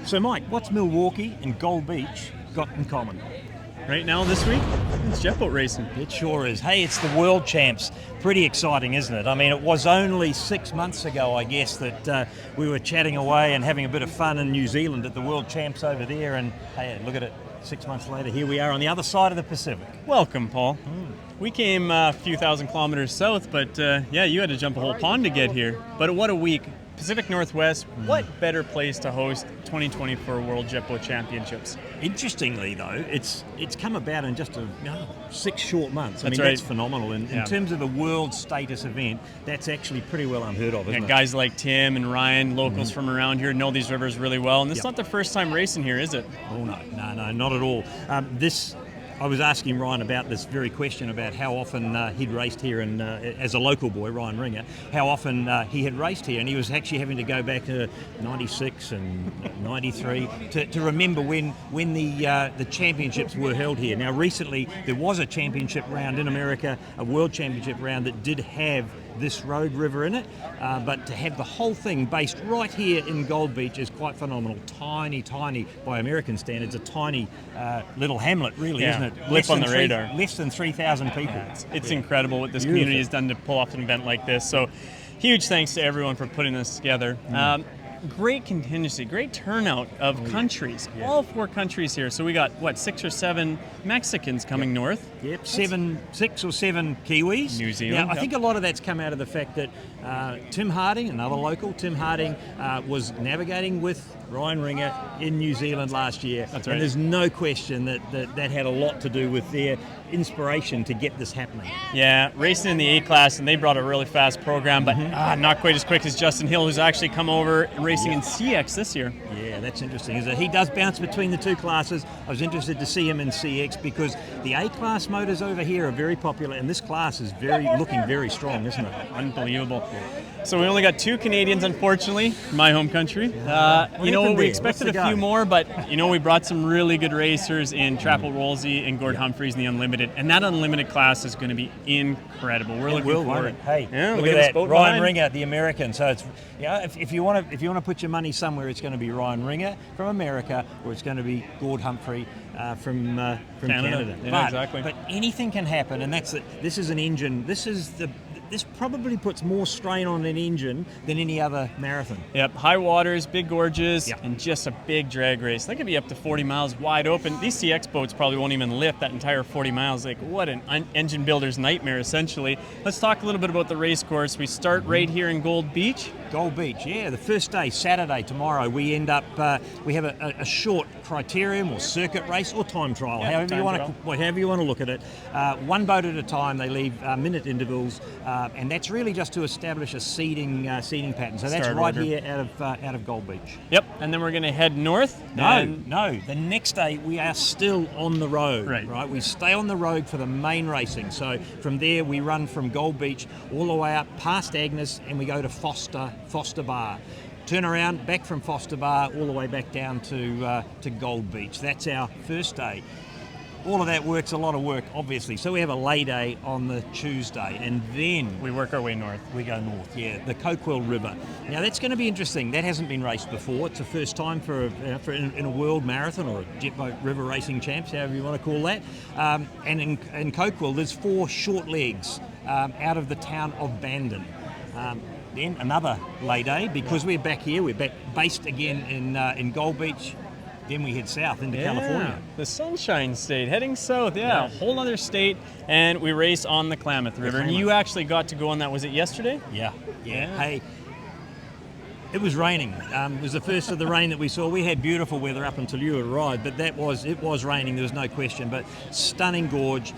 So, Mike, what's Milwaukee and Gold Beach got in common? Right now, this week, it's jet boat racing. It sure is. Hey, it's the World Champs. Pretty exciting, isn't it? I mean, it was only 6 months ago, I guess, that we were chatting away and having a bit of fun in New Zealand at the World Champs over there. And hey, look at it. 6 months later, here we are on the other side of the Pacific. Welcome, Paul. We came a few thousand kilometers south, but yeah, you had to jump a whole pond to get here. But what a week. Pacific Northwest, what better place to host 2024 World Jet Boat Championships? Interestingly, though, it's come about in just 6 short months. That's right. That's phenomenal. In terms of a world status event, that's actually pretty well unheard of, isn't it? Guys like Tim and Ryan, locals from around here, know these rivers really well. And this is not their first time racing here, is it? Oh, no, not at all. I was asking Ryan about this very question about how often he'd raced here, and as a local boy, Ryan Ringer, how often he had raced here, and he was actually having to go back to 96 and 93 to remember when the championships were held here. Now, recently there was a championship round in America, a world championship round that did have this road river in it, but to have the whole thing based right here in Gold Beach is quite phenomenal. Tiny, by American standards, a tiny little hamlet, really, isn't it? Blip on the radar. Less than 3,000 people. It's incredible what this community has done to pull off an event like this. So huge thanks to everyone for putting this together. Great contingency, great turnout of countries, all 4 countries here. So we got, 6 or 7 Mexicans coming north? Yep, 6 or 7 Kiwis. New Zealand. Now, I think a lot of that's come out of the fact that Tim Harding, another local, was navigating with Ryan Ringer in New Zealand last year. That's right. And there's no question that had a lot to do with their inspiration to get this happening. Yeah, racing in the A-class, and they brought a really fast program, but not quite as quick as Justin Hill, who's actually come over and racing in CX this year. Yeah, that's interesting. He does bounce between the 2 classes. I was interested to see him in CX because the A-class motors over here are very popular, and this class is looking very strong, isn't it? Unbelievable. So we only got 2 Canadians, unfortunately, my home country. We expected a few more, but we brought some really good racers in Trappel Rolsey and Gord Humphreys in the Unlimited, and that Unlimited class is going to be incredible. We're looking forward. Hey, look at that, Ryan Ringer, the American. So it's if you want to put your money somewhere, it's going to be Ryan Ringer from America, or it's going to be Gord Humphrey from Canada. Yeah, exactly. But anything can happen, and that's it. This is an engine. This probably puts more strain on an engine than any other marathon. Yep, high waters, big gorges, and just a big drag race. That could be up to 40 miles wide open. These CX boats probably won't even lift that entire 40 miles. Like, what an engine builder's nightmare, essentially. Let's talk a little bit about the race course. We start right here in Gold Beach. Gold Beach, yeah. The first day, Saturday, tomorrow, we end up, we have a short criterium or circuit race or time trial, however you want to look at it. 1 boat at a time. They leave minute intervals, and that's really just to establish a seeding pattern. So that's right here out of Gold Beach. Yep, and then we're going to head north. No. The next day we are still on the road. Right. We stay on the road for the main racing. So from there we run from Gold Beach all the way up past Agnes, and we go to Foster Bar. Turn around, back from Foster Bar, all the way back down to Gold Beach. That's our first day. All of that work's a lot of work, obviously. So we have a lay day on the Tuesday, and then we work our way north. We go north, the Coquille River. Now that's going to be interesting. That hasn't been raced before. It's the first time for in a world marathon or a jet boat river racing champs, however you want to call that. And in Coquille, there's 4 short legs out of the town of Bandon. Then another lay day because we're back here. We're back based again in Gold Beach. Then we head south into California. The Sunshine State, heading south. A whole other state, and we race on the Klamath River. And you actually got to go on that. Was it yesterday? Yeah. Hey, it was raining. It was the first of the rain that we saw. We had beautiful weather up until you arrived, but it was raining. There was no question. But stunning gorge,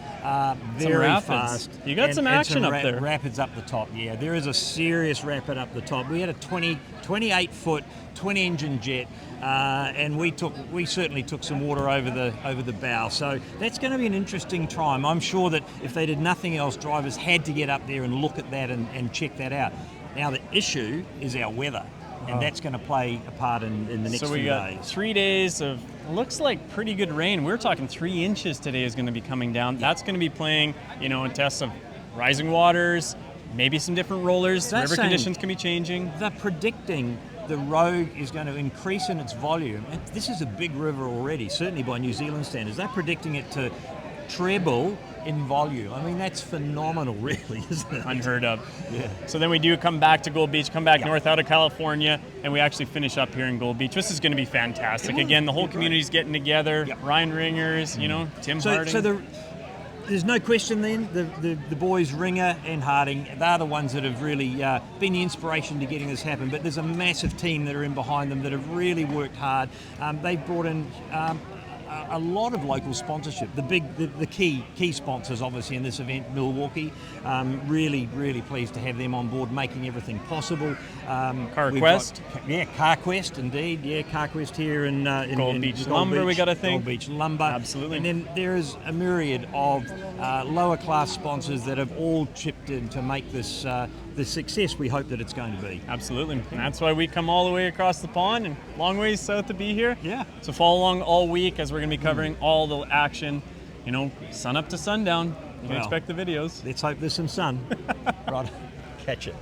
very fast. You got some action up there. Rapids up the top. Yeah, there is a serious rapid up the top. We had a 28-foot twin-engine jet. And we certainly took some water over the bow. So that's going to be an interesting time. I'm sure that if they did nothing else, drivers had to get up there and look at that and check that out. Now the issue is our weather, and that's going to play a part in the next few days. So we got 3 days of looks like pretty good rain. We're talking 3 inches today is going to be coming down. That's going to be playing, in tests of rising waters, maybe some different rollers. River conditions can be changing. They're predicting the Rogue is going to increase in its volume. And this is a big river already, certainly by New Zealand standards. They're predicting it to treble in volume. I mean, that's phenomenal, really, isn't it? Unheard of. Yeah. So then we do come back to Gold Beach, come back north out of California, and we actually finish up here in Gold Beach. This is going to be fantastic. Again, the whole community's getting together. Ryan Ringers, you know, Tim Harding. So there's no question then, the boys Ringer and Harding, they're the ones that have really been the inspiration to getting this happen, but there's a massive team that are in behind them that have really worked hard. They've brought in a lot of local sponsorship. The key sponsors, obviously, in this event, Milwaukee. Really pleased to have them on board, making everything possible. CarQuest. CarQuest, indeed. Yeah, CarQuest here in Gold Beach Lumber, we got to think. Gold Beach Lumber. Absolutely. And then there is a myriad of lower class sponsors that have all chipped in to make this the success we hope that it's going to be. Absolutely. And that's why we come all the way across the pond and long ways south to be here. Yeah. So follow along all week as we're going to be covering all the action, you know, sun up to sundown. You can expect the videos. Let's hope there's some sun. Right. Catch it.